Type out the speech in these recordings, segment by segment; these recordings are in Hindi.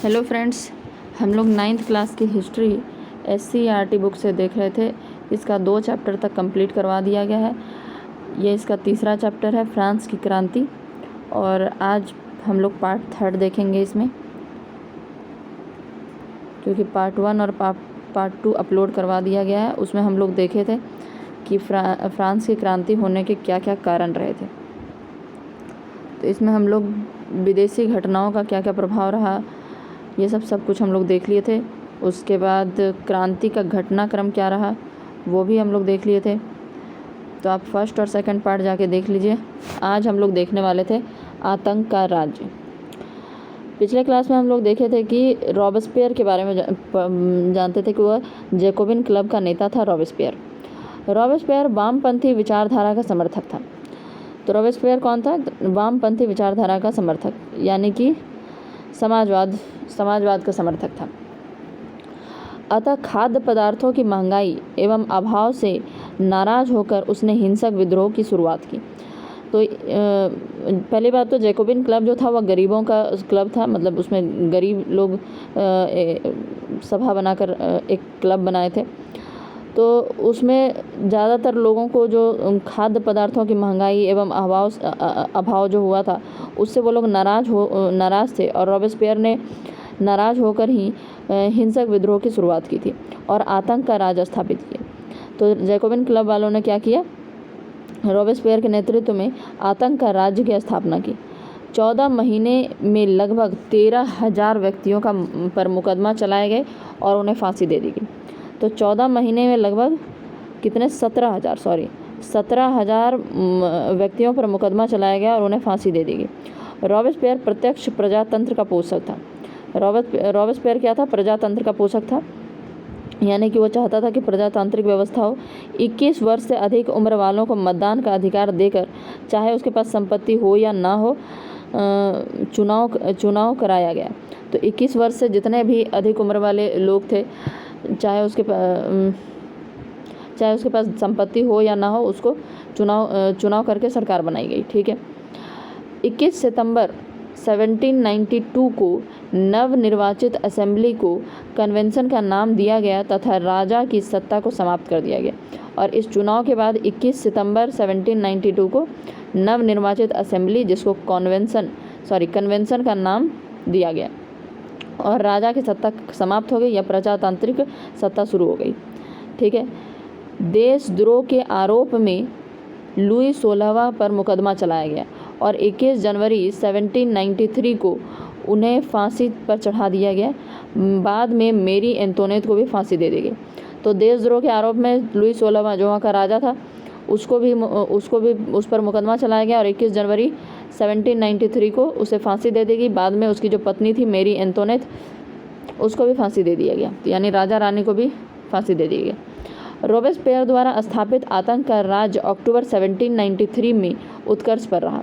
हेलो फ्रेंड्स, हम लोग 9th क्लास की हिस्ट्री SCERT बुक से देख रहे थे। इसका 2 चैप्टर तक कंप्लीट करवा दिया गया है। ये इसका तीसरा चैप्टर है, फ्रांस की क्रांति। और आज हम लोग पार्ट 3 देखेंगे इसमें, क्योंकि पार्ट 1 और पार्ट 2 अपलोड करवा दिया गया है। उसमें हम लोग देखे थे कि फ्रांस की क्रांति होने के क्या क्या कारण रहे थे। तो इसमें हम लोग विदेशी घटनाओं का क्या क्या प्रभाव रहा, ये सब कुछ हम लोग देख लिए थे। उसके बाद क्रांति का घटनाक्रम क्या रहा, वो भी हम लोग देख लिए थे। तो आप फर्स्ट और सेकंड पार्ट जाके देख लीजिए। आज हम लोग देखने वाले थे आतंक का राज्य। पिछले क्लास में हम लोग देखे थे कि रॉबेस्पियर के बारे में जानते थे कि वह जैकोबिन क्लब का नेता था। रॉबेस्पियर वामपंथी विचारधारा का समर्थक था। तो रॉबेस्पियर कौन था? वामपंथी विचारधारा का समर्थक, यानी कि समाजवाद का समर्थक था। अतः खाद्य पदार्थों की महंगाई एवं अभाव से नाराज होकर उसने हिंसक विद्रोह की शुरुआत की। तो पहली बात तो जैकोबिन क्लब जो था वह गरीबों का क्लब था, मतलब उसमें गरीब लोग सभा बनाकर एक क्लब बनाए थे। तो उसमें ज़्यादातर लोगों को जो खाद्य पदार्थों की महंगाई एवं अभाव जो हुआ था उससे वो लोग नाराज़ थे, और रॉबेस्पियर ने नाराज़ होकर ही हिंसक विद्रोह की शुरुआत की थी और आतंक का राज स्थापित किया। तो जैकोबिन क्लब वालों ने क्या किया? रॉबेस्पियर के नेतृत्व में आतंक का राज्य की स्थापना की। 14 महीने में लगभग 13,000 व्यक्तियों पर मुकदमा चलाए गए और उन्हें फांसी दे दी गई। तो 14 महीने में लगभग कितने? 17,000 व्यक्तियों पर मुकदमा चलाया गया और उन्हें फांसी दे दी गई। रॉबेस्पियर प्रत्यक्ष प्रजातंत्र का पोषक था। रॉबेस्पियर क्या था? प्रजातंत्र का पोषक था, यानी कि वो चाहता था कि प्रजातांत्रिक व्यवस्था हो। 21 वर्ष से अधिक उम्र वालों को मतदान का अधिकार देकर, चाहे उसके पास संपत्ति हो या ना हो, चुनाव कराया गया। तो 21 वर्ष से जितने भी अधिक उम्र वाले लोग थे, चाहे उसके पास संपत्ति हो या ना हो, उसको चुनाव करके सरकार बनाई गई। ठीक है। 21 सितंबर 1792 को नवनिर्वाचित असेंबली को कन्वेंशन का नाम दिया गया तथा राजा की सत्ता को समाप्त कर दिया गया। और इस चुनाव के बाद 21 सितंबर 1792 को नवनिर्वाचित असेंबली, जिसको कन्वेंशन का नाम दिया गया, और राजा की सत्ता समाप्त हो गई या प्रजातांत्रिक सत्ता शुरू हो गई। ठीक है। देशद्रोह के आरोप में लुई 16वां पर मुकदमा चलाया गया और 21 जनवरी 1793 को उन्हें फांसी पर चढ़ा दिया गया। बाद में मेरी एंटोनेट को भी फांसी दे दी गई। तो देशद्रोह के आरोप में लुई 16वां जो वहाँ का राजा था, उसको भी उस पर मुकदमा चलाया गया और 21 जनवरी 1793 को उसे फांसी दे दी गई। बाद में उसकी जो पत्नी थी मेरी एंटोनेट, उसको भी फांसी दे दिया गया, यानी राजा रानी को भी फांसी दे दी गई। रॉबेस्पियर द्वारा स्थापित आतंक का राज्य अक्टूबर 1793 में उत्कर्ष पर रहा।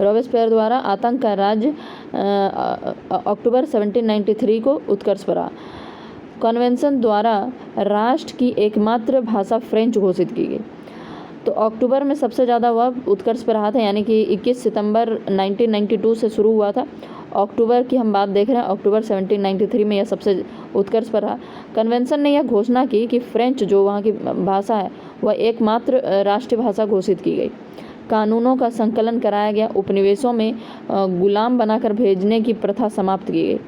रॉबेस्पियर द्वारा आतंक का राज्य अक्टूबर 1793 को उत्कर्ष पर रहा। कन्वेंशन द्वारा राष्ट्र की एकमात्र भाषा फ्रेंच घोषित की गई। तो अक्टूबर में सबसे ज़्यादा वह उत्कर्ष पर रहा था, यानी कि 21 सितंबर 1992 से शुरू हुआ था। अक्टूबर की हम बात देख रहे हैं, अक्टूबर 1793 में यह सबसे उत्कर्ष पर रहा। कन्वेंशन ने यह घोषणा की कि फ्रेंच जो वहाँ की भाषा है वह एकमात्र राष्ट्रीय भाषा घोषित की गई। कानूनों का संकलन कराया गया। उपनिवेशों में गुलाम बनाकर भेजने की प्रथा समाप्त की गई।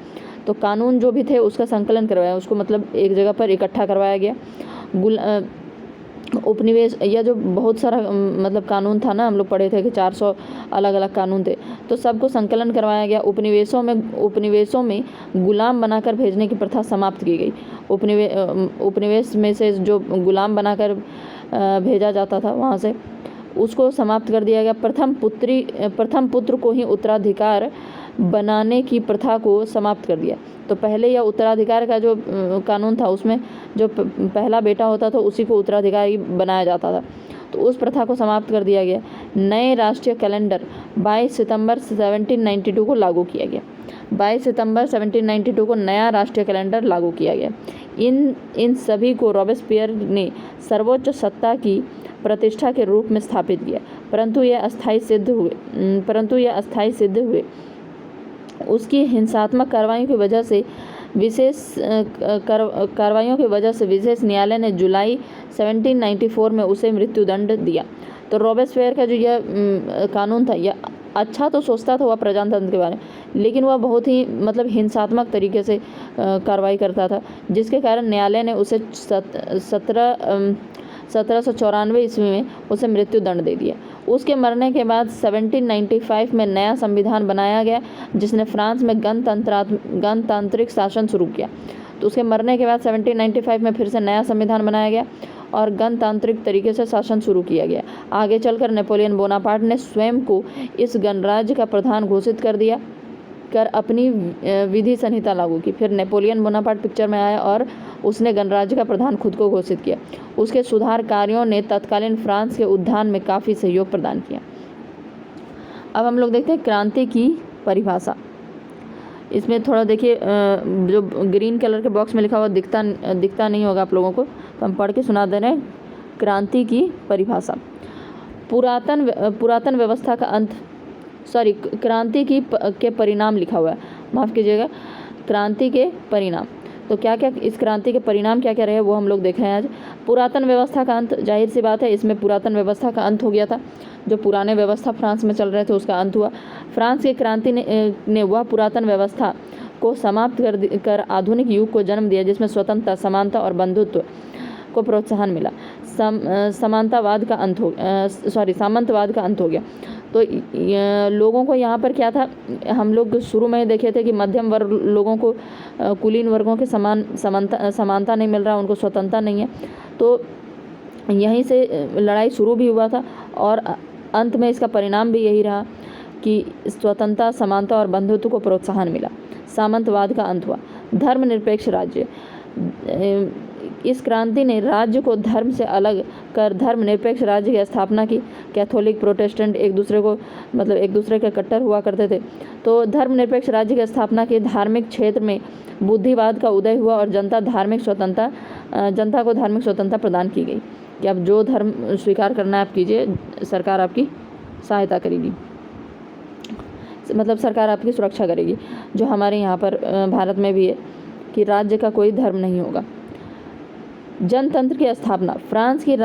तो कानून जो भी थे उसका संकलन करवाया, उसको मतलब एक जगह पर इकट्ठा करवाया गया। उपनिवेश, यह जो बहुत सारा मतलब कानून था ना, हम लोग पढ़े थे कि 400 अलग अलग कानून थे, तो सबको संकलन करवाया गया। उपनिवेशों में गुलाम बनाकर भेजने की प्रथा समाप्त की गई। उपनिवेश में से जो गुलाम बनाकर भेजा जाता था वहाँ से, उसको समाप्त कर दिया गया। प्रथम पुत्र को ही उत्तराधिकार बनाने की प्रथा को समाप्त कर दिया। तो पहले यह उत्तराधिकार का जो कानून था, उसमें जो पहला बेटा होता था उसी को उत्तराधिकारी बनाया जाता था, तो उस प्रथा को समाप्त कर दिया गया। नए राष्ट्रीय कैलेंडर 22 सितंबर 1792 को लागू किया गया। 22 सितंबर 1792 को नया राष्ट्रीय कैलेंडर लागू किया गया। इन सभी को रॉबेस्पियर ने सर्वोच्च सत्ता की प्रतिष्ठा के रूप में स्थापित किया, परंतु यह अस्थायी सिद्ध हुए। उसकी हिंसात्मक कार्रवाइयों की वजह से विशेष न्यायालय ने जुलाई 1794 में उसे मृत्युदंड दिया। तो रॉबेस्पियर का जो यह कानून था, यह अच्छा तो सोचता था वह प्रजातंत्र के बारे में, लेकिन वह बहुत ही मतलब हिंसात्मक तरीके से कार्रवाई करता था, जिसके कारण न्यायालय ने उसे 1794 ईस्वी में उसे मृत्युदंड दे दिया। उसके मरने के बाद 1795 में नया संविधान बनाया गया, जिसने फ्रांस में गणतांत्रिक शासन शुरू किया। तो उसके मरने के बाद 1795 में फिर से नया संविधान बनाया गया और गणतांत्रिक तरीके से शासन शुरू किया गया। आगे चलकर नेपोलियन बोनापार्ट ने स्वयं को इस गणराज्य का प्रधान घोषित कर अपनी विधि संहिता लागू की। फिर नेपोलियन बोनापार्ट पिक्चर में आया और उसने गणराज्य का प्रधान खुद को घोषित किया। उसके सुधार कार्यों ने तत्कालीन फ्रांस के उत्थान में काफ़ी सहयोग प्रदान किया। अब हम लोग देखते हैं क्रांति की परिभाषा। इसमें थोड़ा देखिए, जो ग्रीन कलर के बॉक्स में लिखा हुआ दिखता नहीं होगा आप लोगों को, तो हम पढ़ के सुना दे रहे हैं। क्रांति की परिभाषा, पुरातन व्यवस्था का अंत, क्रांति के परिणाम लिखा हुआ है, माफ़ कीजिएगा, क्रांति के परिणाम। तो क्या क्या इस क्रांति के परिणाम क्या क्या रहे वो हम लोग देख रहे हैं आज। पुरातन व्यवस्था का अंत, जाहिर सी बात है इसमें पुरातन व्यवस्था का अंत हो गया था। जो पुराने व्यवस्था फ्रांस में चल रहे थे उसका अंत हुआ। फ्रांस की क्रांति ने वह पुरातन व्यवस्था को समाप्त कर आधुनिक युग को जन्म दिया, जिसमें स्वतंत्रता, समानता और बंधुत्व को प्रोत्साहन मिला। सामंतवाद का अंत हो गया। तो लोगों को यहाँ पर क्या था, हम लोग शुरू में देखे थे कि मध्यम वर्ग लोगों को कुलीन वर्गों के समानता नहीं मिल रहा, उनको स्वतंत्रता नहीं है। तो यहीं से लड़ाई शुरू भी हुआ था और अंत में इसका परिणाम भी यही रहा कि स्वतंत्रता, समानता और बंधुत्व को प्रोत्साहन मिला। सामंतवाद का अंत हुआ। धर्मनिरपेक्ष राज्य, इस क्रांति ने राज्य को धर्म से अलग कर धर्मनिरपेक्ष राज्य की स्थापना की। कैथोलिक, प्रोटेस्टेंट एक दूसरे के कट्टर हुआ करते थे। तो धर्मनिरपेक्ष राज्य की स्थापना की। धार्मिक क्षेत्र में बुद्धिवाद का उदय हुआ और जनता को धार्मिक स्वतंत्रता प्रदान की गई कि अब जो धर्म स्वीकार करना है आप कीजिए, सरकार आपकी सहायता करेगी, मतलब सरकार आपकी सुरक्षा करेगी। जो हमारे यहाँ पर भारत में भी है कि राज्य का कोई धर्म नहीं होगा। जनतंत्र की स्थापना, फ्रांस की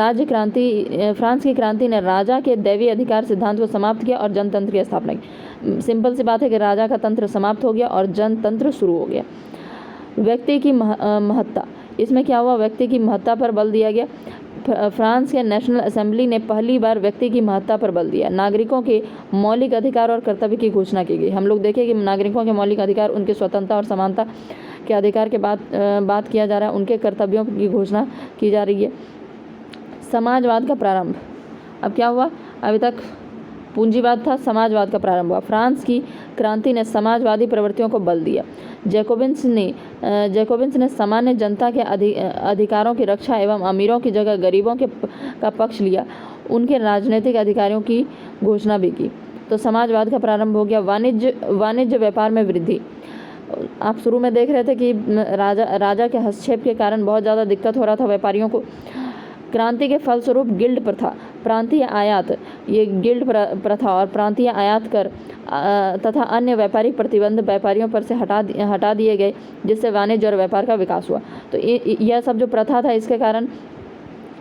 क्रांति ने राजा के दैवीय अधिकार सिद्धांत को समाप्त किया और जनतंत्र की स्थापना की। सिंपल सी बात है कि राजा का तंत्र समाप्त हो गया और जनतंत्र शुरू हो गया। व्यक्ति की महत्ता, इसमें क्या हुआ, व्यक्ति की महत्ता पर बल दिया गया। फ्रांस के नेशनल असेंबली ने पहली बार व्यक्ति की महत्ता पर बल दिया। नागरिकों के मौलिक अधिकार और कर्तव्य की घोषणा की गई। हम लोग देखें कि नागरिकों के मौलिक अधिकार, उनकी स्वतंत्रता और समानता के अधिकार के बात किया जा रहा है, उनके कर्तव्यों की घोषणा की जा रही है। समाजवाद का प्रारंभ, अब क्या हुआ, अभी तक पूंजीवाद था, समाजवाद का प्रारंभ हुआ। फ्रांस की क्रांति ने समाजवादी प्रवृत्तियों को बल दिया। जैकोबिन्स ने सामान्य जनता के अधिकारों की रक्षा एवं अमीरों की जगह गरीबों का पक्ष लिया। उनके राजनीतिक अधिकारों की घोषणा भी की। तो समाजवाद का प्रारंभ हो गया। वाणिज्य व्यापार में वृद्धि, आप शुरू में देख रहे थे कि राजा के हस्तक्षेप के कारण बहुत ज़्यादा दिक्कत हो रहा था व्यापारियों को। क्रांति के फलस्वरूप गिल्ड प्रथा, प्रांतीय आयात, ये गिल्ड प्रथा और प्रांतीय आयात कर तथा अन्य व्यापारिक प्रतिबंध व्यापारियों पर से हटा दिए गए, जिससे वाणिज्य और व्यापार का विकास हुआ। तो यह सब जो प्रथा था, इसके कारण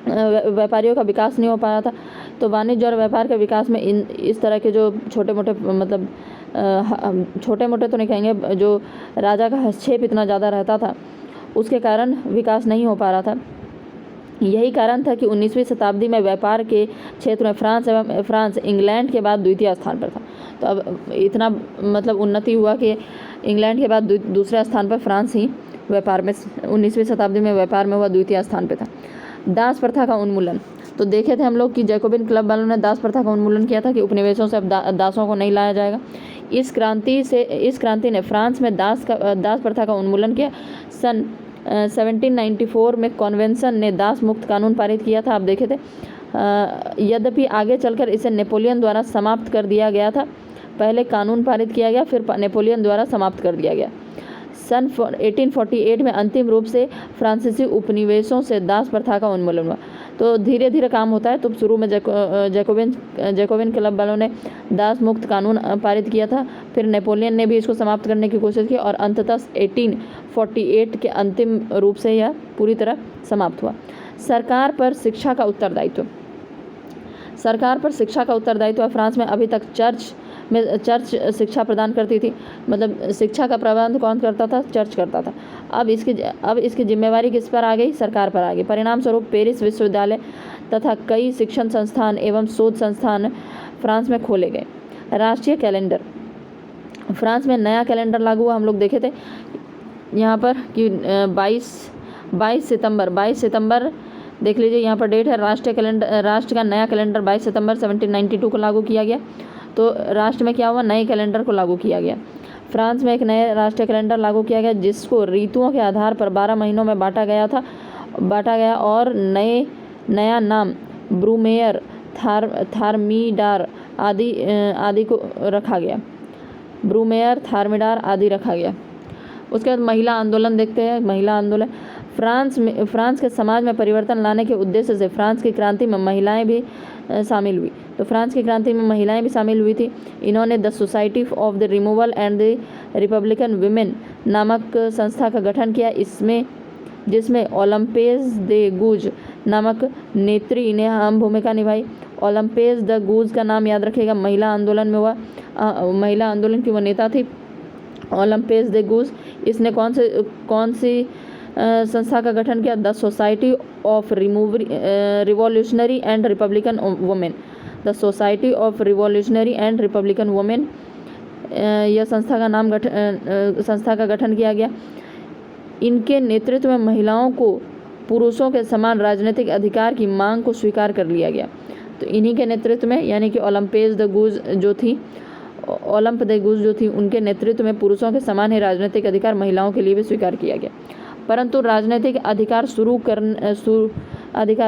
व्यापारियों का विकास नहीं हो पा रहा था। तो वाणिज्य और व्यापार के विकास में इस तरह के जो छोटे मोटे तो नहीं कहेंगे, जो राजा का हस्तक्षेप इतना ज़्यादा रहता था, उसके कारण विकास नहीं हो पा रहा था। यही कारण था कि 19वीं शताब्दी में व्यापार के क्षेत्र में फ्रांस इंग्लैंड के बाद द्वितीय स्थान पर था। तो अब इतना उन्नति हुआ कि इंग्लैंड के बाद दूसरे स्थान पर फ्रांस ही व्यापार में 19वीं शताब्दी में व्यापार में हुआ द्वितीय स्थान पर था। दास प्रथा का उन्मूलन, तो देखे थे हम लोग कि जैकोबिन क्लब वालों ने दास प्रथा का उन्मूलन किया था कि उपनिवेशों से अब दासों को नहीं लाया जाएगा। इस क्रांति ने फ्रांस में दास प्रथा का उन्मूलन किया। सन 1794 में कन्वेंशन ने दास मुक्त कानून पारित किया था, आप देखे थे। यद्यपि आगे चलकर इसे नेपोलियन द्वारा समाप्त कर दिया गया था। पहले कानून पारित किया गया, फिर नेपोलियन द्वारा समाप्त कर दिया गया। सन 1848 में अंतिम रूप से फ्रांसीसी उपनिवेशों से दास प्रथा का उन्मूलन हुआ। तो धीरे धीरे काम होता है। तो शुरू में जैकोबिन क्लब वालों ने दास मुक्त कानून पारित किया था, फिर नेपोलियन ने भी इसको समाप्त करने की कोशिश की और अंततः 1848 के अंतिम रूप से यह पूरी तरह समाप्त हुआ। सरकार पर शिक्षा का उत्तरदायित्व है। फ्रांस में अभी तक चर्च शिक्षा प्रदान करती थी, मतलब शिक्षा का प्रबंध कौन करता था? चर्च करता था। अब इसकी जिम्मेवारी किस पर आ गई? सरकार पर आ गई। परिणाम स्वरूप पेरिस विश्वविद्यालय तथा कई शिक्षण संस्थान एवं शोध संस्थान फ्रांस में खोले गए। राष्ट्रीय कैलेंडर, फ्रांस में नया कैलेंडर लागू हुआ। हम लोग देखे थे यहाँ पर कि 22 सितंबर देख लीजिए, यहाँ पर डेट है। राष्ट्र का नया कैलेंडर 22 सितंबर 1792 को लागू किया गया। तो राष्ट्र में क्या हुआ? नए कैलेंडर को लागू किया गया। फ्रांस में एक नए राष्ट्रीय कैलेंडर लागू किया गया जिसको ऋतुओं के आधार पर 12 महीनों में बांटा गया और नया नाम ब्रूमेयर, थार्मीडार आदि को रखा गया। रखा गया। उसके बाद महिला आंदोलन देखते हैं। महिला आंदोलन फ्रांस के समाज में परिवर्तन लाने के उद्देश्य से फ्रांस की क्रांति में महिलाएं भी शामिल हुई। तो फ्रांस की क्रांति में महिलाएं भी शामिल हुई थी। इन्होंने the society of the removal and the Republican women नामक संस्था का गठन किया, जिसमें ओलम्पेज द गूज नामक नेत्री ने अहम भूमिका निभाई। ओलम्पेज द गूज का नाम याद रखिएगा, महिला आंदोलन में हुआ। महिला आंदोलन की वो नेता थी ओलम्पेज द गूज। इसने कौन सी संस्था का गठन किया? The society of revolutionary and Republican women. The society of revolutionary and Republican women, यह संस्था का गठन किया गया। इनके नेतृत्व में महिलाओं को पुरुषों के समान राजनीतिक अधिकार की मांग को स्वीकार कर लिया गया। तो इन्हीं के नेतृत्व में, यानी कि ओलम्प द गूज जो थी, उनके नेतृत्व में पुरुषों के समान ही राजनीतिक अधिकार महिलाओं के लिए भी स्वीकार किया गया। परंतु राजनीतिक अधिकार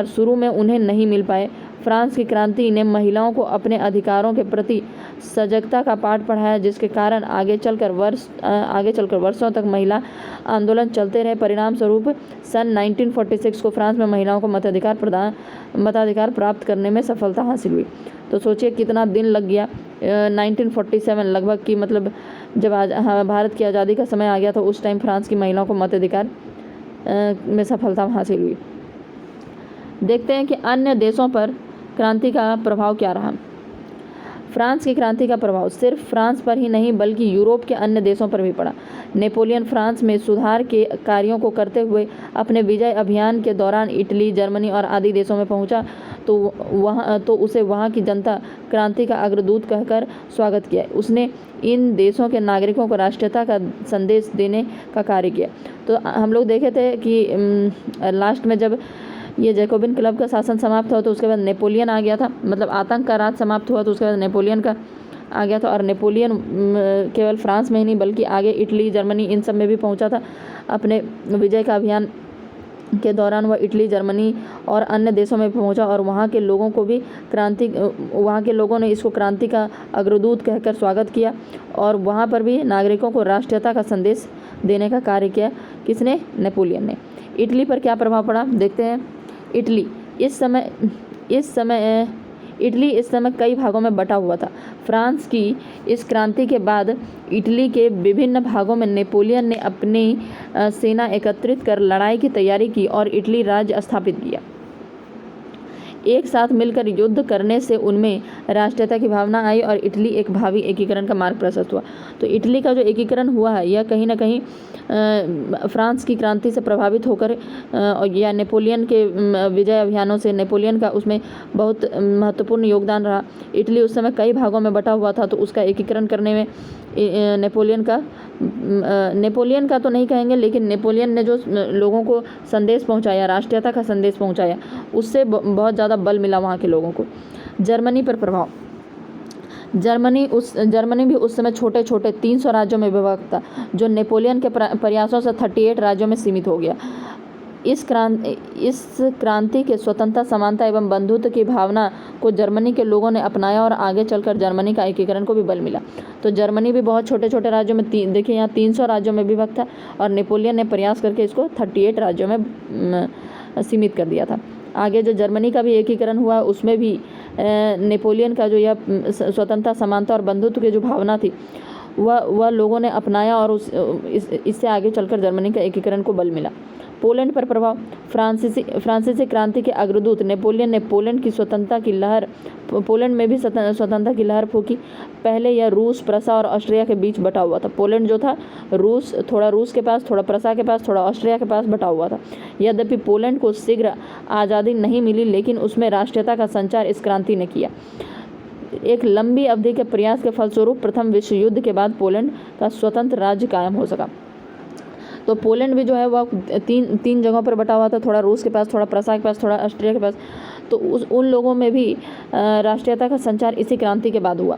शुरू में उन्हें नहीं मिल पाए। फ्रांस की क्रांति ने महिलाओं को अपने अधिकारों के प्रति सजगता का पाठ पढ़ाया, जिसके कारण आगे चलकर वर्षों तक महिला आंदोलन चलते रहे। परिणाम स्वरूप सन 1946 को फ्रांस में महिलाओं को मताधिकार प्राप्त करने में सफलता हासिल हुई। तो सोचिए कितना दिन लग गया। 1947 लगभग की, मतलब जब भारत की आज़ादी का समय आ गया, तो उस टाइम फ्रांस की महिलाओं को मताधिकार में सफलता हासिल हुई। देखते हैं कि अन्य देशों पर क्रांति का प्रभाव क्या रहा। फ्रांस की क्रांति का प्रभाव सिर्फ फ्रांस पर ही नहीं बल्कि यूरोप के अन्य देशों पर भी पड़ा। नेपोलियन फ्रांस में सुधार के कार्यों को करते हुए अपने विजय अभियान के दौरान इटली, जर्मनी और आदि देशों में पहुंचा, तो उसे वहां की जनता क्रांति का अग्रदूत कहकर स्वागत किया। उसने इन देशों के नागरिकों को राष्ट्रीयता का संदेश देने का कार्य किया। तो हम लोग देखे थे कि लास्ट में जब ये जैकोबिन क्लब का शासन समाप्त हुआ तो उसके बाद नेपोलियन आ गया था, मतलब आतंक का राज समाप्त हुआ तो उसके बाद नेपोलियन का आ गया था। और नेपोलियन केवल फ्रांस में ही नहीं बल्कि आगे इटली, जर्मनी, इन सब में भी पहुंचा था। अपने विजय का अभियान के दौरान वह इटली, जर्मनी और अन्य देशों में पहुंचा और वहाँ के लोगों ने इसको क्रांति का अग्रदूत कहकर स्वागत किया और वहाँ पर भी नागरिकों को राष्ट्रीयता का संदेश देने का कार्य किया। किसने? नेपोलियन ने। इटली पर क्या प्रभाव पड़ा देखते हैं। इटली इस समय कई भागों में बटा हुआ था। फ्रांस की इस क्रांति के बाद इटली के विभिन्न भागों में नेपोलियन ने अपनी सेना एकत्रित कर लड़ाई की तैयारी की और इटली राज्य स्थापित किया। एक साथ मिलकर युद्ध करने से उनमें राष्ट्रीयता की भावना आई और इटली एक भावी एकीकरण का मार्ग प्रशस्त हुआ। तो इटली का जो एकीकरण हुआ है यह कहीं ना कहीं फ्रांस की क्रांति से प्रभावित होकर या नेपोलियन के विजय अभियानों से नैपोलियन का उसमें बहुत महत्वपूर्ण योगदान रहा। इटली उस समय कई भागों में बटा हुआ था, तो उसका एकीकरण करने में नेपोलियन का तो नहीं कहेंगे, लेकिन नेपोलियन ने जो लोगों को संदेश पहुंचाया, राष्ट्रीयता का संदेश पहुंचाया, उससे बहुत ज़्यादा बल मिला वहाँ के लोगों को। जर्मनी पर प्रभाव। जर्मनी भी उस समय छोटे छोटे 300 राज्यों में विभक्त था, जो नेपोलियन के प्रयासों से 38 राज्यों में सीमित हो गया। इस क्रांति के स्वतंत्रता, समानता एवं बंधुत्व की भावना को जर्मनी के लोगों ने अपनाया और आगे चलकर जर्मनी का एकीकरण को भी बल मिला। तो जर्मनी भी बहुत छोटे छोटे राज्यों में, देखिए यहाँ 300 राज्यों में विभक्त था और नेपोलियन ने प्रयास करके इसको 38 राज्यों में सीमित कर दिया था। आगे जो जर्मनी का भी एकीकरण हुआ उसमें भी नेपोलियन का जो यह स्वतंत्रता, समानता और बंधुत्व की जो भावना थी वह लोगों ने अपनाया और इससे आगे चलकर जर्मनी का एकीकरण को बल मिला। पोलैंड पर प्रभाव। फ्रांसीसी क्रांति के अग्रदूत नेपोलियन ने पोलैंड में भी स्वतंत्रता की लहर फूकी। पहले यह रूस, प्रसा और ऑस्ट्रिया के बीच बटा हुआ था। पोलैंड जो था थोड़ा रूस के पास, थोड़ा प्रसा के पास, थोड़ा ऑस्ट्रिया के पास बटा हुआ था। यद्यपि पोलैंड को शीघ्र आज़ादी नहीं मिली, लेकिन उसमें राष्ट्रीयता का संचार इस क्रांति ने किया। एक लंबी अवधि के प्रयास के फलस्वरूप प्रथम विश्व युद्ध के बाद पोलैंड का स्वतंत्र राज्य कायम हो सका। तो पोलैंड भी जो है वह तीन जगहों पर बटा हुआ था, थोड़ा रूस के पास, थोड़ा प्रसा के पास, थोड़ा ऑस्ट्रिया के पास। तो उन लोगों में भी राष्ट्रीयता का संचार इसी क्रांति के बाद हुआ।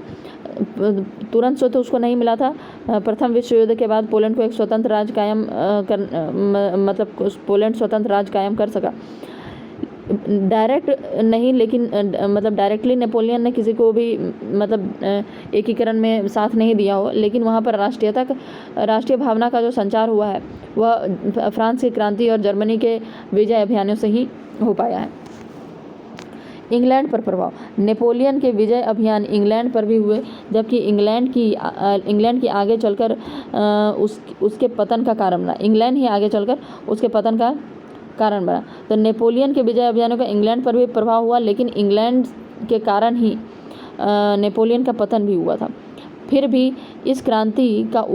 तुरंत से तो उसको नहीं मिला था। प्रथम विश्व युद्ध के बाद पोलैंड को एक स्वतंत्र राज्य पोलैंड स्वतंत्र राज्य कायम कर सका। डायरेक्ट नहीं, लेकिन मतलब डायरेक्टली नेपोलियन ने किसी को भी एकीकरण में साथ नहीं दिया हो, लेकिन वहाँ पर राष्ट्रीय भावना का जो संचार हुआ है वह फ्रांस की क्रांति और जर्मनी के विजय अभियानों से ही हो पाया है। इंग्लैंड पर प्रभाव। नेपोलियन के विजय अभियान इंग्लैंड पर भी हुए, जबकि इंग्लैंड की आगे चलकर उसके पतन का कारण बना। इंग्लैंड ही आगे चलकर उसके पतन का कारण बना। तो नेपोलियन के विजय अभियानों का इंग्लैंड पर भी प्रभाव हुआ, लेकिन इंग्लैंड के कारण ही नेपोलियन का पतन भी हुआ था। फिर भी इस क्रांति का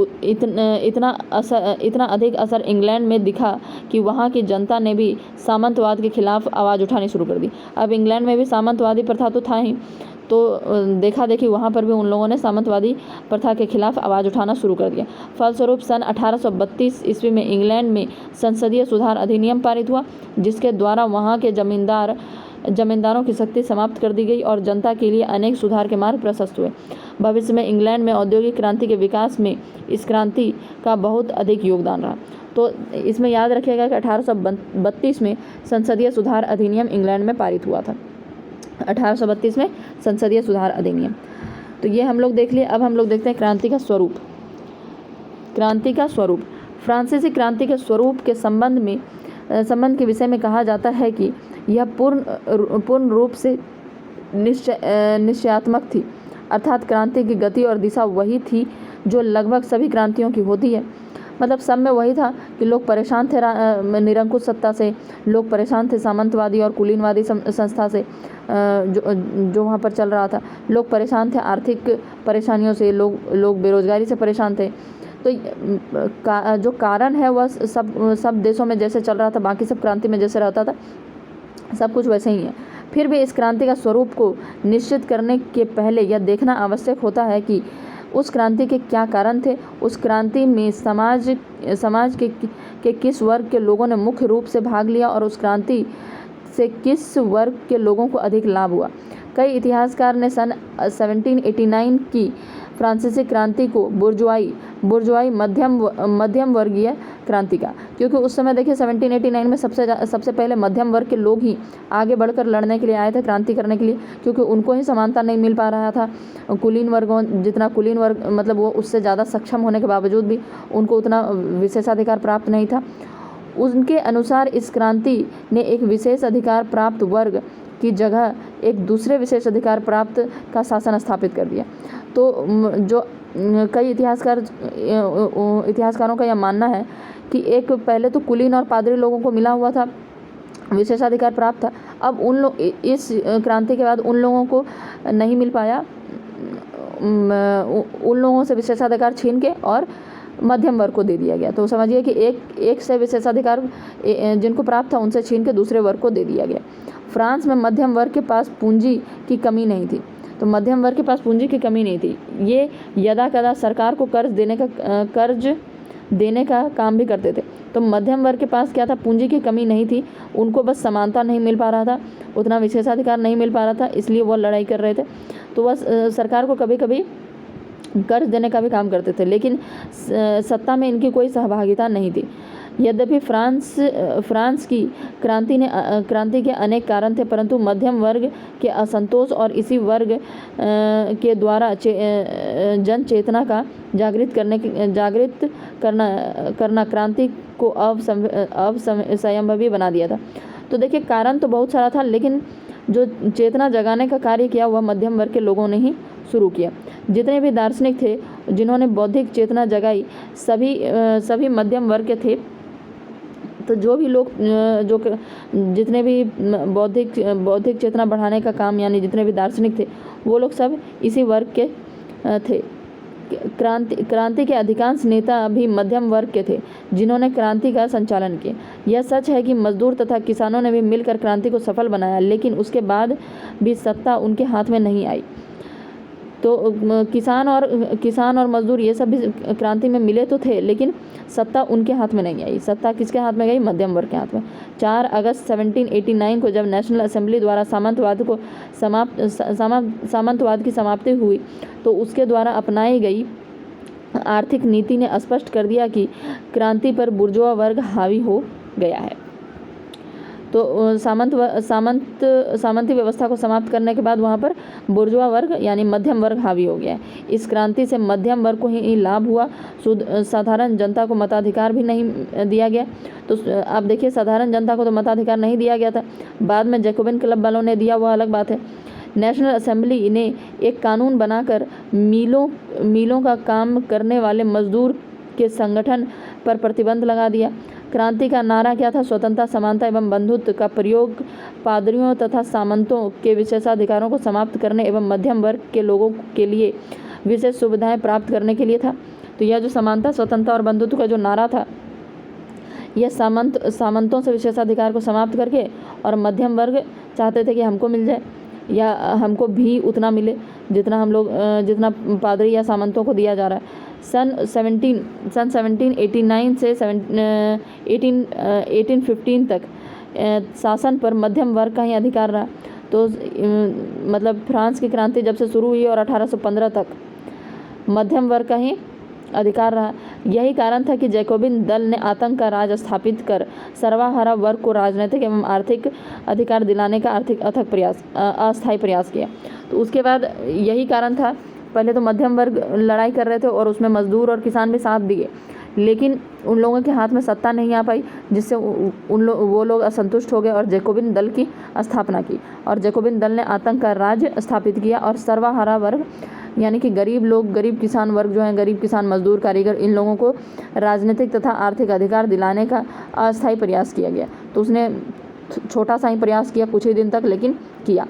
इतना अधिक असर इंग्लैंड में दिखा कि वहाँ की जनता ने भी सामंतवाद के खिलाफ आवाज़ उठानी शुरू कर दी। अब इंग्लैंड में भी सामंतवादी प्रथा तो था ही, तो देखा देखी वहाँ पर भी उन लोगों ने सामंतवादी प्रथा के खिलाफ आवाज़ उठाना शुरू कर दिया। फलस्वरूप सन 1832 ईस्वी में इंग्लैंड में संसदीय सुधार अधिनियम पारित हुआ, जिसके द्वारा वहाँ के जमींदारों की शक्ति समाप्त कर दी गई और जनता के लिए अनेक सुधार के मार्ग प्रशस्त हुए। भविष्य में इंग्लैंड में औद्योगिक क्रांति के विकास में इस क्रांति का बहुत अधिक योगदान रहा। तो इसमें याद रखिएगा कि 1832 में संसदीय सुधार अधिनियम इंग्लैंड में पारित हुआ था। 1832 में संसदीय सुधार अधिनियम। तो ये हम लोग देख लिए। अब हम लोग देखते हैं क्रांति का स्वरूप। फ्रांसीसी क्रांति के स्वरूप के संबंध के विषय में कहा जाता है कि यह पूर्ण रूप से निश्चयात्मक थी, अर्थात क्रांति की गति और दिशा वही थी जो लगभग सभी क्रांतियों की होती है। मतलब सब में वही था कि लोग परेशान थे निरंकुश सत्ता से, लोग परेशान थे सामंतवादी और कुलीनवादी संस्था से जो वहाँ पर चल रहा था। लोग परेशान थे आर्थिक परेशानियों से, लोग बेरोजगारी से परेशान थे। तो जो कारण है वह सब देशों में जैसे चल रहा था, बाकी सब क्रांति में जैसे रहता था, सब कुछ वैसे ही है। फिर भी इस क्रांति का स्वरूप को निश्चित करने के पहले यह देखना आवश्यक होता है कि उस क्रांति के क्या कारण थे। उस क्रांति में समाज के किस वर्ग के लोगों ने मुख्य रूप से भाग लिया और उस क्रांति से किस वर्ग के लोगों को अधिक लाभ हुआ। कई इतिहासकार ने सन 1789 की फ्रांसीसी क्रांति को बुर्जुआई मध्यम वर्गीय क्रांति का, क्योंकि उस समय देखिए 1789 में सबसे पहले मध्यम वर्ग के लोग ही आगे बढ़कर लड़ने के लिए आए थे, क्रांति करने के लिए, क्योंकि उनको ही समानता नहीं मिल पा रहा था। कुलीन वर्ग मतलब वो उससे ज़्यादा सक्षम होने के बावजूद भी उनको उतना विशेषाधिकार प्राप्त नहीं था। उनके अनुसार इस क्रांति ने एक विशेष अधिकार प्राप्त वर्ग की जगह एक दूसरे विशेष अधिकार प्राप्त का शासन स्थापित कर दिया। तो जो कई इतिहासकारों का यह मानना है कि एक पहले तो कुलीन और पादरी लोगों को मिला हुआ था, विशेषाधिकार प्राप्त था। अब इस क्रांति के बाद उन लोगों को नहीं मिल पाया, उन लोगों से विशेषाधिकार छीन के और मध्यम वर्ग को दे दिया गया। तो समझिए कि एक से विशेषाधिकार जिनको प्राप्त था उनसे छीन के दूसरे वर्ग को दे दिया गया। फ्रांस में मध्यम वर्ग के पास पूंजी की कमी नहीं थी। तो मध्यम वर्ग के पास पूंजी की कमी नहीं थी। ये यदा कदा सरकार को कर्ज देने का काम भी करते थे। तो मध्यम वर्ग के पास क्या था, पूंजी की कमी नहीं थी, उनको बस समानता नहीं मिल पा रहा था, उतना विशेषाधिकार नहीं मिल पा रहा था, इसलिए वो लड़ाई कर रहे थे। तो वह सरकार को कभी कभी कर्ज देने का भी काम करते थे, लेकिन सत्ता में इनकी कोई सहभागिता नहीं थी। यद्यपि फ्रांस की क्रांति के अनेक कारण थे, परंतु मध्यम वर्ग के असंतोष और इसी वर्ग के द्वारा जन चेतना का जागृत करना क्रांति को असंभवी बना दिया था। तो देखिए कारण तो बहुत सारा था, लेकिन जो चेतना जगाने का कार्य किया वह मध्यम वर्ग के लोगों ने ही शुरू किया। जितने भी दार्शनिक थे जिन्होंने बौद्धिक चेतना जगाई सभी मध्यम वर्ग के थे। तो जो भी लोग जितने भी बौद्धिक चेतना बढ़ाने का काम, यानी जितने भी दार्शनिक थे वो लोग सब इसी वर्ग के थे। क्रांति के अधिकांश नेता भी मध्यम वर्ग के थे जिन्होंने क्रांति का संचालन किया। यह सच है कि मजदूर तथा किसानों ने भी मिलकर क्रांति को सफल बनाया, लेकिन उसके बाद भी सत्ता उनके हाथ में नहीं आई। तो किसान और मजदूर ये सब भी क्रांति में मिले तो थे, लेकिन सत्ता उनके हाथ में नहीं आई। सत्ता किसके हाथ में गई? मध्यम वर्ग के हाथ में। 4 अगस्त 1789 को जब नेशनल असेंबली द्वारा सामंतवाद की समाप्ति हुई तो उसके द्वारा अपनाई गई आर्थिक नीति ने स्पष्ट कर दिया कि क्रांति पर बुर्जुआ वर्ग हावी हो गया है। तो सामंती व्यवस्था को समाप्त करने के बाद वहाँ पर बुर्जुआ वर्ग यानी मध्यम वर्ग हावी हो गया है। इस क्रांति से मध्यम वर्ग को ही लाभ हुआ, साधारण जनता को मताधिकार भी नहीं दिया गया। तो आप देखिए, साधारण जनता को तो मताधिकार नहीं दिया गया था, बाद में जैकोबिन क्लब वालों ने दिया, वह अलग बात है। नेशनल असेंबली ने एक कानून बनाकर मिलों का काम करने वाले मजदूर के संगठन पर प्रतिबंध लगा दिया। क्रांति का नारा क्या था? स्वतंत्रता, समानता एवं बंधुत्व का प्रयोग पादरियों तथा सामंतों के विशेषाधिकारों को समाप्त करने एवं मध्यम वर्ग के लोगों के लिए विशेष सुविधाएं प्राप्त करने के लिए था। तो यह जो समानता, स्वतंत्रता और बंधुत्व का जो नारा था, यह सामंतों से विशेषाधिकार को समाप्त करके, और मध्यम वर्ग चाहते थे कि हमको मिल जाए या हमको भी उतना मिले जितना पादरी या सामंतों को दिया जा रहा है। सन 1789 से 1815 तक शासन पर मध्यम वर्ग का ही अधिकार रहा। तो मतलब फ्रांस की क्रांति जब से शुरू हुई और 1815 तक मध्यम वर्ग का ही अधिकार रहा। यही कारण था कि जैकोबिन दल ने आतंक का राज स्थापित कर सर्वहारा वर्ग को राजनीतिक एवं आर्थिक अधिकार दिलाने का अस्थायी प्रयास किया। तो उसके बाद यही कारण था, पहले तो मध्यम वर्ग लड़ाई कर रहे थे और उसमें मजदूर और किसान भी साथ दिए, लेकिन उन लोगों के हाथ में सत्ता नहीं आ पाई, जिससे वो लोग असंतुष्ट हो गए और जैकोबिन दल की स्थापना की। और जैकोबिन दल ने आतंक का राज स्थापित किया और सर्वहारा वर्ग यानी कि गरीब किसान वर्ग जो हैं, गरीब किसान, मजदूर, कारीगर, इन लोगों को राजनीतिक तथा आर्थिक अधिकार दिलाने का अस्थायी प्रयास किया गया। तो उसने छोटा सा ही प्रयास किया कुछ ही दिन तक, लेकिन किया।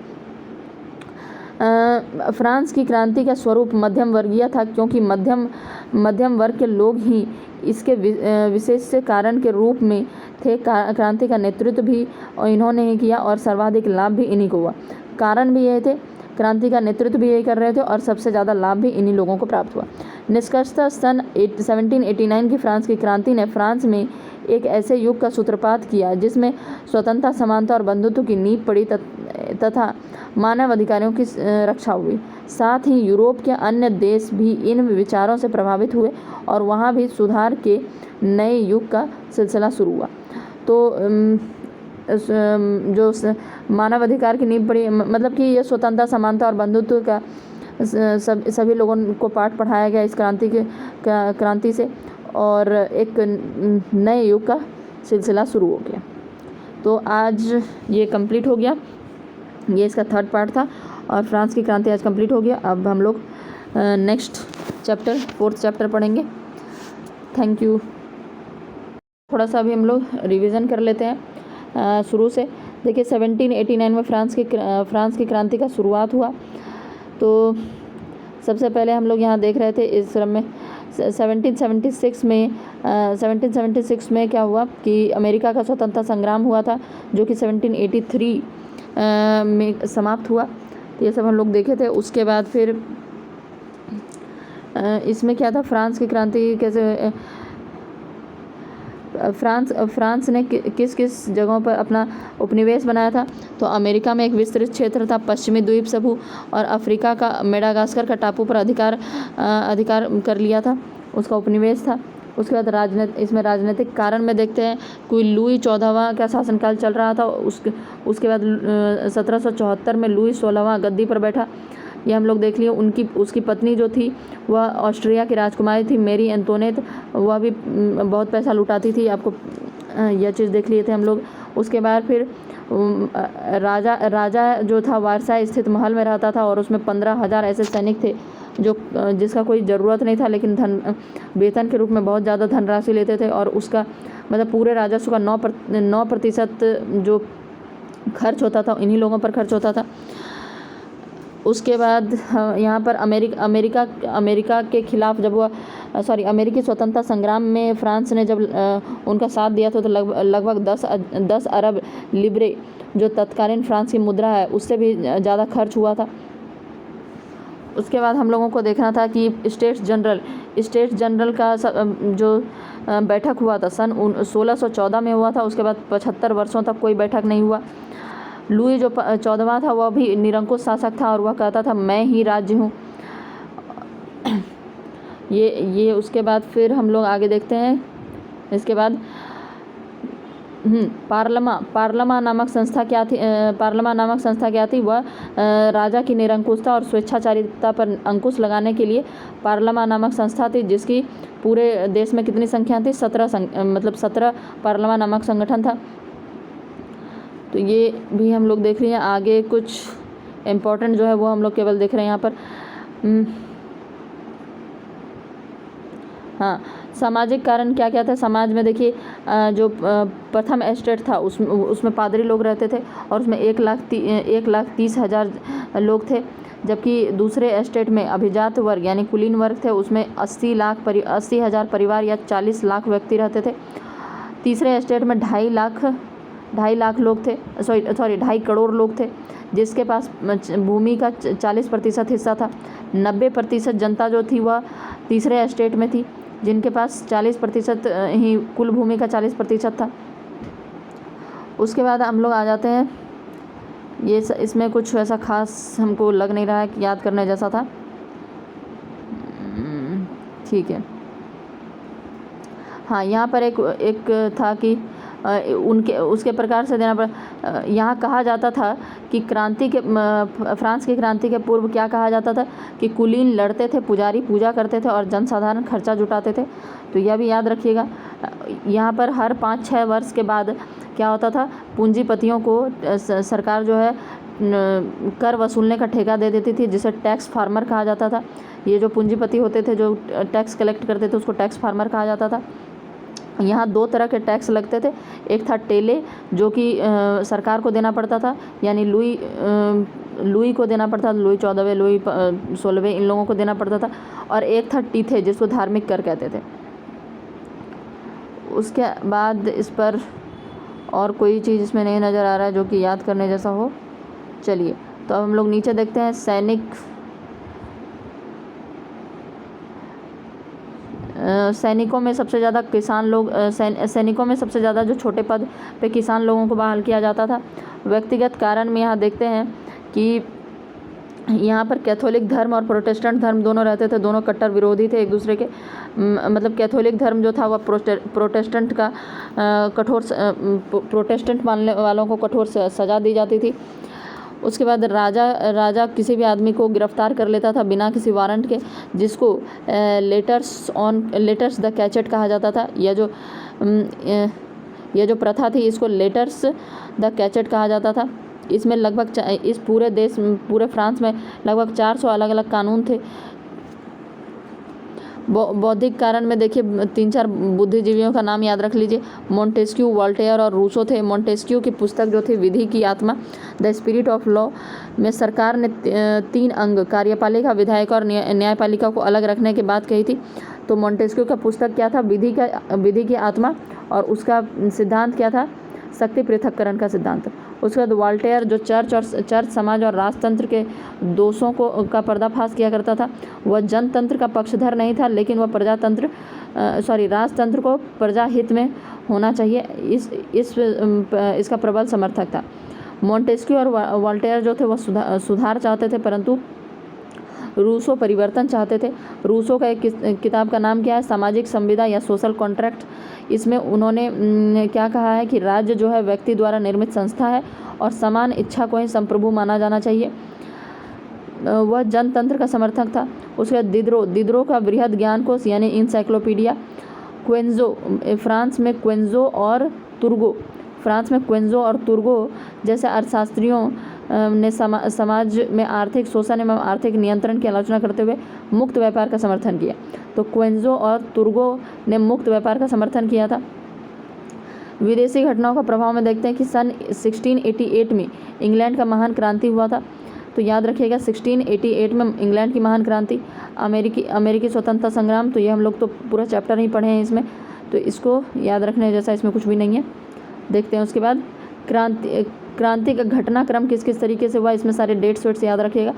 फ्रांस की क्रांति का स्वरूप मध्यम वर्गीय था, क्योंकि मध्यम वर्ग के लोग ही इसके विशेष कारण के रूप में थे। क्रांति का नेतृत्व भी इन्होंने ही किया और सर्वाधिक लाभ भी इन्हीं को हुआ। कारण भी यही थे, क्रांति का नेतृत्व भी यही कर रहे थे और सबसे ज़्यादा लाभ भी इन्हीं लोगों को प्राप्त हुआ। निष्कर्षतः सन 1789 की फ्रांस की क्रांति ने फ्रांस में एक ऐसे युग का सूत्रपात किया जिसमें स्वतंत्रता, समानता और बंधुत्व की नींव पड़ी तथा मानव अधिकारों की रक्षा हुई। साथ ही यूरोप के अन्य देश भी इन विचारों से प्रभावित हुए और वहाँ भी सुधार के नए युग का सिलसिला शुरू हुआ। तो जो मानव अधिकार की नींव पड़ी, मतलब कि ये स्वतंत्रता, समानता और बंधुत्व का सभी लोगों को पाठ पढ़ाया गया इस क्रांति से, और एक नए युग का सिलसिला शुरू हो गया। तो आज ये कंप्लीट हो गया, ये इसका 3rd पार्ट था और फ्रांस की क्रांति आज कंप्लीट हो गया। अब हम लोग नेक्स्ट चैप्टर 4th चैप्टर पढ़ेंगे। Thank you. थोड़ा सा अभी हम लोग रिवीजन कर लेते हैं शुरू से। देखिए 1789 में फ्रांस की क्रांति का शुरुआत हुआ। तो सबसे पहले हम लोग यहाँ देख रहे थे इस क्रम में 1776 में क्या हुआ कि अमेरिका का स्वतंत्रता संग्राम हुआ था, जो कि 1783 में समाप्त हुआ। तो ये सब हम लोग देखे थे। उसके बाद फिर इसमें क्या था, फ्रांस की क्रांति कैसे, फ्रांस ने किस किस जगहों पर अपना उपनिवेश बनाया था। तो अमेरिका में एक विस्तृत क्षेत्र था, पश्चिमी द्वीप समूह और अफ्रीका का मेडागास्कर का टापू पर अधिकार कर लिया था, उसका उपनिवेश था। उसके बाद इसमें राजनीतिक कारण में देखते हैं, कोई लुई 14वां का शासनकाल चल रहा था। उसके बाद 1774 में लुई 16वां गद्दी पर बैठा, ये हम लोग देख लिए। उसकी पत्नी जो थी वह ऑस्ट्रिया की राजकुमारी थी, मेरी एंटोनेट, वह भी बहुत पैसा लुटाती थी, आपको यह चीज़ देख लिए थे हम लोग। उसके बाद फिर राजा राजा जो था वारसाई स्थित महल में रहता था और उसमें 15,000 ऐसे सैनिक थे जो जिसका कोई ज़रूरत नहीं था, लेकिन वेतन के रूप में बहुत ज़्यादा धनराशि लेते थे, और उसका मतलब पूरे राजस्व का 9% जो खर्च होता था इन्हीं लोगों पर खर्च होता था। उसके बाद यहाँ पर अमेरिका के खिलाफ जब वह अमेरिकी स्वतंत्रता संग्राम में फ्रांस ने जब उनका साथ दिया था, तो लगभग 10 अरब लिब्रे जो तत्कालीन फ्रांस की मुद्रा है उससे भी ज़्यादा खर्च हुआ था। उसके बाद हम लोगों को देखना था कि स्टेट्स जनरल का जो बैठक हुआ था सन 1614 में हुआ था। उसके बाद 75 वर्षों तक कोई बैठक नहीं हुआ। लुई जो 14वां था वह भी निरंकुश शासक था और वह कहता था मैं ही राज्य हूँ। ये उसके बाद फिर हम लोग आगे देखते हैं। इसके बाद पार्लमा नामक संस्था क्या थी? वह राजा की निरंकुशता और स्वेच्छाचारिता पर अंकुश लगाने के लिए पार्लमा नामक संस्था थी, जिसकी पूरे देश में कितनी संख्या थी? 17 पार्लमा नामक संगठन था। तो ये भी हम लोग देख रहे हैं। आगे कुछ इम्पोर्टेंट जो है वो हम लोग केवल देख रहे हैं यहाँ पर। हाँ, सामाजिक कारण क्या क्या था समाज में? देखिए, जो प्रथम एस्टेट था उसमें पादरी लोग रहते थे और उसमें 1,30,000 लोग थे, जबकि दूसरे एस्टेट में अभिजात वर्ग यानी कुलीन वर्ग थे, उसमें 80,000 परिवार या 40 लाख व्यक्ति रहते थे। तीसरे एस्टेट में 2.5 लाख लोग थे, 2.5 करोड़ लोग थे, जिसके पास भूमि का 40% हिस्सा था। 90% जनता जो थी वह तीसरे एस्टेट में थी, जिनके पास 40% ही कुल भूमि का 40% था। उसके बाद हम लोग आ जाते हैं, इसमें कुछ ऐसा खास हमको लग नहीं रहा है कि याद करने जैसा था। ठीक है, हाँ, यहाँ पर एक था कि उसके प्रकार से देना पड़ा। यहाँ कहा जाता था कि फ्रांस की क्रांति के पूर्व क्या कहा जाता था कि कुलीन लड़ते थे, पुजारी पूजा करते थे और जनसाधारण खर्चा जुटाते थे। तो यह भी याद रखिएगा। यहाँ पर हर 5-6 वर्ष के बाद क्या होता था? पूंजीपतियों को सरकार जो है कर वसूलने का ठेका दे देती थी, जिसे टैक्स फार्मर कहा जाता था। ये जो पूंजीपति होते थे जो टैक्स कलेक्ट करते थे उसको टैक्स फार्मर कहा जाता था। यहाँ 2 तरह के टैक्स लगते थे। एक था टेले, जो कि सरकार को देना पड़ता था, यानी लुई को देना पड़ता था, लुई 14वें, लुई 16वें, इन लोगों को देना पड़ता था। और एक था टीथे, जिसको धार्मिक कर कहते थे। उसके बाद इस पर और कोई चीज़ इसमें नहीं नज़र आ रहा है जो कि याद करने जैसा हो। चलिए, तो अब हम लोग नीचे देखते हैं। सैनिकों में सबसे ज़्यादा किसान लोग सैनिकों में सबसे ज़्यादा जो छोटे पद पे किसान लोगों को बहाल किया जाता था। व्यक्तिगत कारण में यहाँ देखते हैं कि यहाँ पर कैथोलिक धर्म और प्रोटेस्टेंट धर्म दोनों रहते थे। दोनों कट्टर विरोधी थे एक दूसरे के। मतलब कैथोलिक धर्म जो था वह प्रोटेस्टेंट मानने वालों को कठोर सज़ा दी जाती थी। उसके बाद राजा किसी भी आदमी को गिरफ्तार कर लेता था बिना किसी वारंट के, जिसको लेटर्स द कैचेट कहा जाता था। यह जो प्रथा थी इसको लेटर्स द कैचेट कहा जाता था। इसमें लगभग इस पूरे फ्रांस में लगभग 400 अलग अलग कानून थे। बौद्धिक कारण में देखिए 3-4 बुद्धिजीवियों का नाम याद रख लीजिए। मोंटेस्क्यू, वोल्टेयर और रूसो थे। मोंटेस्क्यू की पुस्तक जो थी विधि की आत्मा, द स्पिरिट ऑफ लॉ, में सरकार ने 3 अंग कार्यपालिका, विधायिका और न्यायपालिका को अलग रखने की बात कही थी। तो मोंटेस्क्यू का पुस्तक क्या था? विधि की आत्मा, और उसका सिद्धांत क्या था? शक्ति पृथक्करण का सिद्धांत। उसके बाद वोल्टेयर जो चर्च समाज और राजतंत्र के दोषों का पर्दाफाश किया करता था। वह जनतंत्र का पक्षधर नहीं था, लेकिन वह राजतंत्र को प्रजाहित में होना चाहिए इसका प्रबल समर्थक था। मोंटेस्क्यू और वोल्टेयर जो थे वह सुधार चाहते थे, परंतु रूसो परिवर्तन चाहते थे। रूसो का एक किताब का नाम क्या है? सामाजिक संविदा या सोशल कॉन्ट्रैक्ट। इसमें उन्होंने क्या कहा है कि राज्य जो है व्यक्ति द्वारा निर्मित संस्था है और समान इच्छा को ही संप्रभु माना जाना चाहिए। वह जनतंत्र का समर्थक था। उसके बाद दिदरो का बृहद ज्ञान कोश यानी इंसाइक्लोपीडिया। क्वेंजो, फ्रांस में क्वेंजो और तुर्गो फ्रांस में क्विंजो और तुर्गो जैसे अर्थशास्त्रियों ने समाज में आर्थिक शोषण एवं आर्थिक नियंत्रण की आलोचना करते हुए मुक्त व्यापार का समर्थन किया। तो क्विंजो और तुर्गो ने मुक्त व्यापार का समर्थन किया था। विदेशी घटनाओं का प्रभाव में देखते हैं कि सन 1688 में इंग्लैंड का महान क्रांति हुआ था। तो याद रखिएगा 1688 में इंग्लैंड की महान क्रांति। अमेरिकी स्वतंत्रता संग्राम, तो ये हम लोग तो पूरा चैप्टर ही पढ़े हैं इसमें, तो इसको याद रखने जैसा इसमें कुछ भी नहीं है। देखते हैं उसके बाद क्रांति का घटनाक्रम किस किस तरीके से हुआ, इसमें सारे डेट्स वेट्स याद रखिएगा।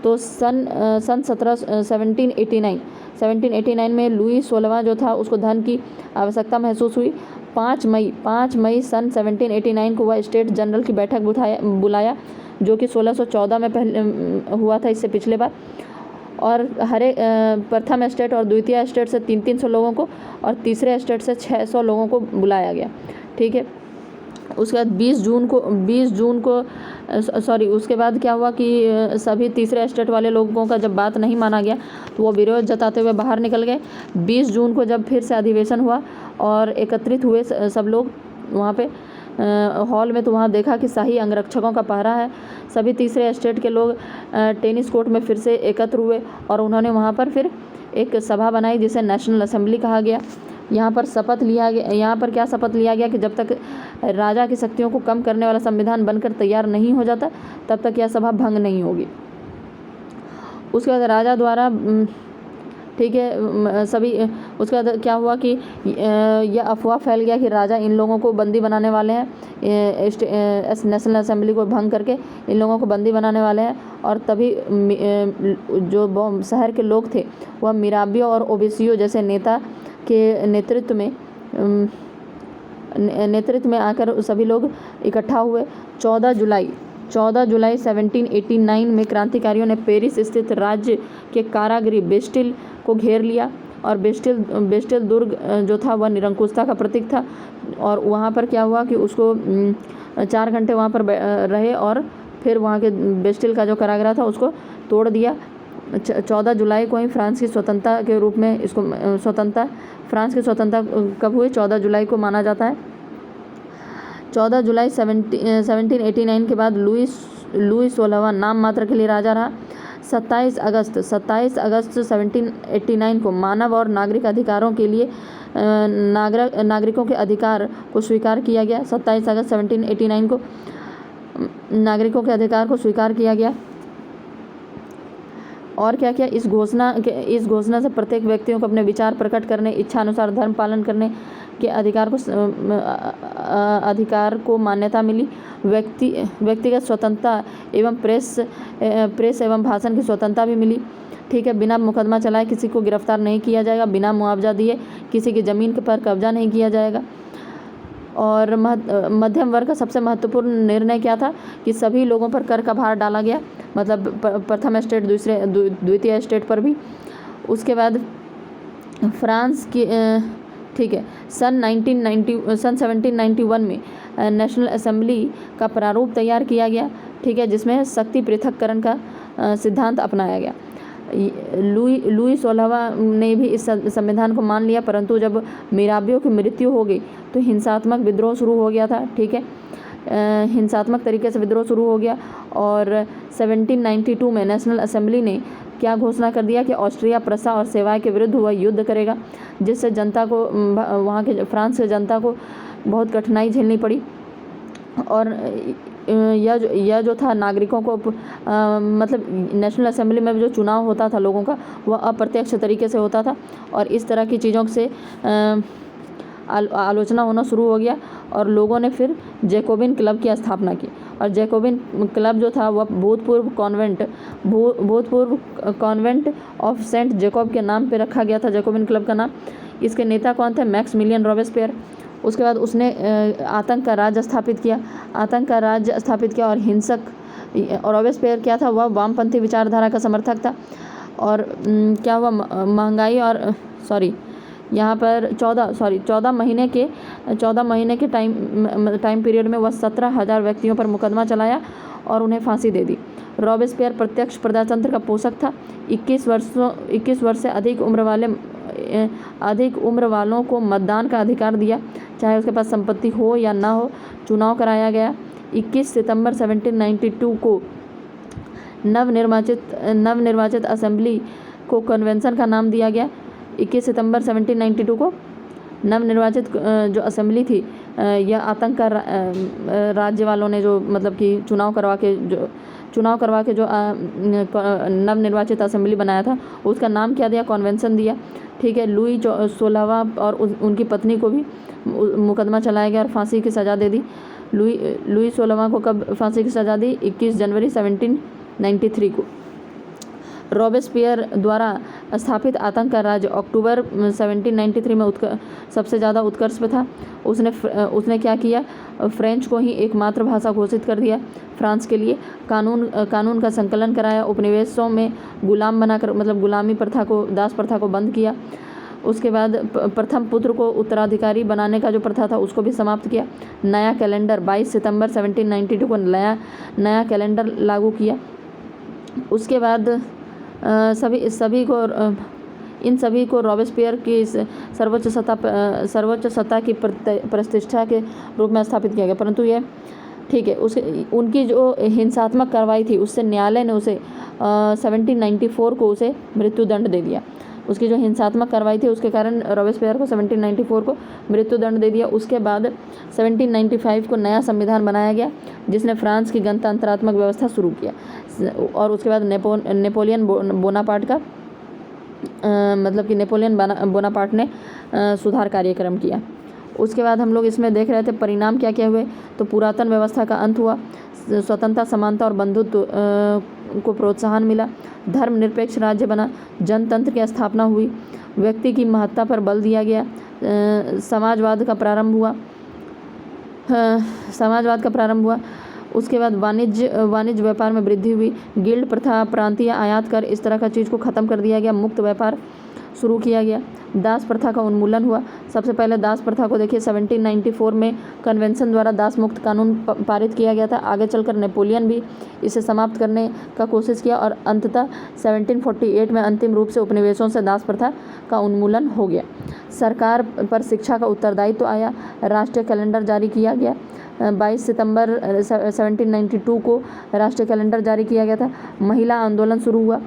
तो सन 1789 में लुई 16वां जो था उसको धन की आवश्यकता महसूस हुई। 5 मई सन 1789 को वह स्टेट जनरल की बैठक बुलाया जो कि 1614 में पहले हुआ था, इससे पिछले बार। और प्रथम स्टेट और द्वितीय स्टेट से 300 लोगों को और तीसरे स्टेट से 600 लोगों को बुलाया गया, ठीक है। उसके बाद 20 जून को उसके बाद क्या हुआ कि सभी तीसरे स्टेट वाले लोगों का जब बात नहीं माना गया तो वो विरोध जताते हुए बाहर निकल गए। 20 जून को जब फिर से अधिवेशन हुआ और एकत्रित हुए सब लोग वहाँ पे हॉल में, तो वहाँ देखा कि शाही अंगरक्षकों का पहरा है। सभी तीसरे स्टेट के लोग टेनिस कोर्ट में फिर से एकत्र हुए और उन्होंने वहाँ पर फिर एक सभा बनाई जिसे नेशनल असेंबली कहा गया। यहाँ पर क्या शपथ लिया गया कि जब तक राजा की शक्तियों को कम करने वाला संविधान बनकर तैयार नहीं हो जाता तब तक यह सभा भंग नहीं होगी। उसके बाद राजा द्वारा, ठीक है, सभी उसके बाद क्या हुआ कि यह अफवाह फैल गया कि राजा इन लोगों को बंदी बनाने वाले हैं, नेशनल असेंबली को भंग करके इन लोगों को बंदी बनाने वाले हैं। और तभी जो शहर के लोग थे वह मिराबियो और ओबिसियो जैसे नेता के नेतृत्व में आकर सभी लोग इकट्ठा हुए। 14 जुलाई 1789 में क्रांतिकारियों ने पेरिस स्थित राज्य के कारागृह बेस्टिल को घेर लिया और बेस्टिल दुर्ग जो था वह निरंकुशता का प्रतीक था। और वहाँ पर क्या हुआ कि उसको 4 घंटे वहाँ पर रहे और फिर वहाँ के बेस्टिल का जो कारागृह था उसको तोड़ दिया। 14 जुलाई को ही फ्रांस की स्वतंत्रता के रूप में इसको फ्रांस की स्वतंत्रता कब हुई, 14 जुलाई को माना जाता है। 14 जुलाई 1789 के बाद लुई 16वां नाम मात्र के लिए राजा रहा। 27 अगस्त 1789 को मानव और नागरिक अधिकारों के लिए नागरिकों के अधिकार को स्वीकार किया गया। 27 अगस्त 1789 को नागरिकों के अधिकार को स्वीकार किया गया। और क्या क्या, इस घोषणा से प्रत्येक व्यक्तियों को अपने विचार प्रकट करने, इच्छा अनुसार धर्म पालन करने के अधिकार को मान्यता मिली। व्यक्तिगत स्वतंत्रता एवं प्रेस एवं भाषण की स्वतंत्रता भी मिली, ठीक है। बिना मुकदमा चलाए किसी को गिरफ्तार नहीं किया जाएगा, बिना मुआवजा दिए किसी की ज़मीन पर कब्जा नहीं किया जाएगा। और मध्यम वर्ग का सबसे महत्वपूर्ण निर्णय क्या था कि सभी लोगों पर कर का भार डाला गया, मतलब प्रथम स्टेट द्वितीय स्टेट पर भी। उसके बाद फ्रांस की, ठीक है, सन 1791 में नेशनल असेंबली का प्रारूप तैयार किया गया, ठीक है, जिसमें शक्ति पृथक्करण का सिद्धांत अपनाया गया। लुई 16वां ने भी इस संविधान को मान लिया, परंतु जब मिराबियो की मृत्यु हो गई तो हिंसात्मक विद्रोह शुरू हो गया था, ठीक है। हिंसात्मक तरीके से विद्रोह शुरू हो गया और 1792 में नेशनल असेंबली ने क्या घोषणा कर दिया कि ऑस्ट्रिया प्रसा और सेवाएं के विरुद्ध वह युद्ध करेगा, जिससे जनता को, वहाँ के फ्रांस की जनता को बहुत कठिनाई झेलनी पड़ी। और यह जो था नागरिकों को, मतलब नेशनल असेंबली में जो चुनाव होता था लोगों का वह अप्रत्यक्ष तरीके से होता था और इस तरह की चीज़ों से आलोचना होना शुरू हो गया और लोगों ने फिर जैकोबिन क्लब की स्थापना की। और जैकोबिन क्लब जो था वह भूतपूर्व कॉन्वेंट ऑफ सेंट जैकोब के नाम पे रखा गया था, जैकोबिन क्लब का नाम। इसके नेता कौन थे? Maximilian Robespierre. उसके बाद उसने आतंक का राज स्थापित किया और हिंसक, और रॉबेस्पियर क्या था, वह वामपंथी विचारधारा का समर्थक था। और क्या हुआ, महंगाई और यहाँ पर 14 महीने के टाइम पीरियड में वह 17,000 व्यक्तियों पर मुकदमा चलाया और उन्हें फांसी दे दी। रॉबेस्पियर प्रत्यक्ष प्रजातंत्र का पोषक था। 21 वर्ष से अधिक उम्र वालों को मतदान का अधिकार दिया, चाहे उसके पास संपत्ति हो या ना हो। चुनाव कराया गया। 21 सितंबर 1792 को नवनिर्वाचित असेंबली को कन्वेंशन का नाम दिया गया। 21 सितंबर 1792 को नवनिर्वाचित जो असेंबली थी, यह आतंक का राज्य वालों ने जो मतलब कि चुनाव करवा के जो नवनिर्वाचित असेंबली बनाया था, उसका नाम क्या दिया? कन्वेंशन दिया। ठीक है। लुई 16वां और उनकी पत्नी को भी मुकदमा चलाया गया और फांसी की सज़ा दे दी। लुई 16वां को कब फांसी की सज़ा दी? 21 जनवरी 1793 को। रॉबेस्पियर द्वारा स्थापित आतंक का राज्य अक्टूबर 1793 में सबसे ज़्यादा उत्कर्ष पे था। उसने क्या किया? फ्रेंच को ही एकमात्र भाषा घोषित कर दिया फ्रांस के लिए। कानून का संकलन कराया। उपनिवेशों में गुलाम बनाकर मतलब गुलामी प्रथा को, दास प्रथा को बंद किया। उसके बाद प्रथम पुत्र को उत्तराधिकारी बनाने का जो प्रथा था उसको भी समाप्त किया। नया कैलेंडर 22 सितंबर 1792 को नया कैलेंडर लागू किया। उसके बाद इन सभी को रॉबेस्पियर की सर्वोच्च सत्ता की प्रतिष्ठा के रूप में स्थापित किया गया। परंतु ये ठीक है, उनकी जो हिंसात्मक कार्रवाई थी उससे न्यायालय ने उसे 1794 को उसे मृत्युदंड दे दिया। उसकी जो हिंसात्मक कार्रवाई थी उसके कारण रॉबेस्पियर को 1794 को मृत्युदंड दे दिया। उसके बाद 1795 को नया संविधान बनाया गया जिसने फ्रांस की गणतंत्रात्मक व्यवस्था शुरू किया। और उसके बाद नेपोलियन बोनापार्ट का मतलब कि नेपोलियन बोनापार्ट ने सुधार कार्यक्रम किया। उसके बाद हम लोग इसमें देख रहे थे परिणाम क्या क्या हुए। तो पुरातन व्यवस्था का अंत हुआ, स्वतंत्रता, समानता और बंधुत्व को प्रोत्साहन मिला, धर्मनिरपेक्ष राज्य बना, जनतंत्र की स्थापना हुई, व्यक्ति की महत्ता पर बल दिया गया, समाजवाद का प्रारंभ हुआ। उसके बाद वाणिज्य व्यापार में वृद्धि हुई, गिल्ड प्रथा, प्रांतीय आयात कर, इस तरह का चीज़ को ख़त्म कर दिया गया, मुक्त व्यापार शुरू किया गया, दास प्रथा का उन्मूलन हुआ। सबसे पहले दास प्रथा को देखिए 1794 में कन्वेंशन द्वारा दास मुक्त कानून पारित किया गया था। आगे चलकर नेपोलियन भी इसे समाप्त करने का कोशिश किया और अंततः 1748 में अंतिम रूप से उपनिवेशों से दास प्रथा का उन्मूलन हो गया। सरकार पर शिक्षा का उत्तरदायित्व आया, राष्ट्रीय कैलेंडर जारी किया गया। 22 सितंबर 1792 को राष्ट्रीय कैलेंडर जारी किया गया था। महिला आंदोलन शुरू हुआ।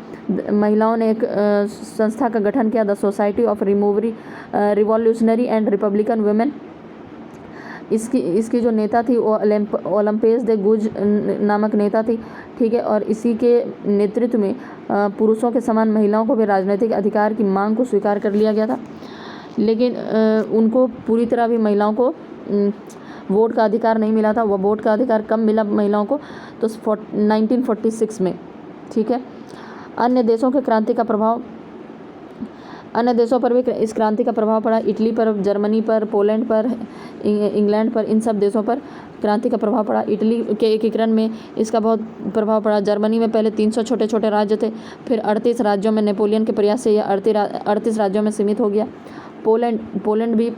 महिलाओं ने एक संस्था का गठन किया, the society of revolutionary and Republican women. इसकी जो नेता थी वो ओलम्पेस दे गुज नामक नेता थी। ठीक है। और इसी के नेतृत्व में पुरुषों के समान महिलाओं को भी राजनीतिक अधिकार की मांग को स्वीकार कर लिया गया था, लेकिन उनको पूरी तरह भी महिलाओं को वोट का अधिकार नहीं मिला था। वह वोट का अधिकार कम मिला महिलाओं को तो 1946 में। ठीक है। अन्य देशों के क्रांति का प्रभाव, अन्य देशों पर भी इस क्रांति का प्रभाव पड़ा। इटली पर, जर्मनी पर, पोलैंड पर, इंग्लैंड पर, इन सब देशों पर क्रांति का प्रभाव पड़ा। इटली के एकीकरण में इसका बहुत प्रभाव पड़ा। जर्मनी में पहले 300 छोटे छोटे राज्य थे, फिर 38 राज्यों में नेपोलियन के प्रयास से यह 38 राज्यों में सीमित हो गया। पोलैंड भी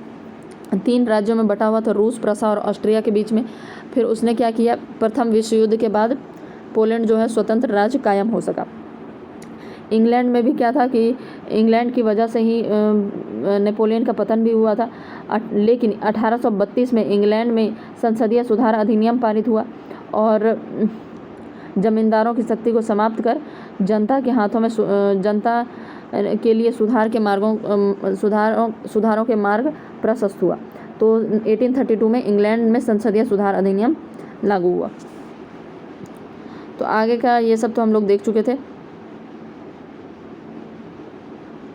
3 राज्यों में बटा हुआ था, रूस, प्रसा और ऑस्ट्रिया के बीच में। फिर उसने क्या किया, प्रथम विश्व युद्ध के बाद पोलैंड जो है स्वतंत्र राज्य कायम हो सका। इंग्लैंड में भी क्या था कि इंग्लैंड की वजह से ही नेपोलियन का पतन भी हुआ था। लेकिन 1832 में इंग्लैंड में संसदीय सुधार अधिनियम पारित हुआ और जमींदारों की शक्ति को समाप्त कर जनता के हाथों में जनता के लिए सुधारों के मार्ग प्रशस्त हुआ। तो 1832 में इंग्लैंड में संसदीय सुधार अधिनियम लागू हुआ। तो आगे का ये सब तो हम लोग देख चुके थे।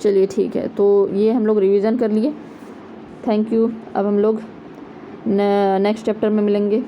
चलिए ठीक है, तो ये हम लोग रिवीजन कर लिए। Thank you. अब हम लोग नेक्स्ट चैप्टर में मिलेंगे।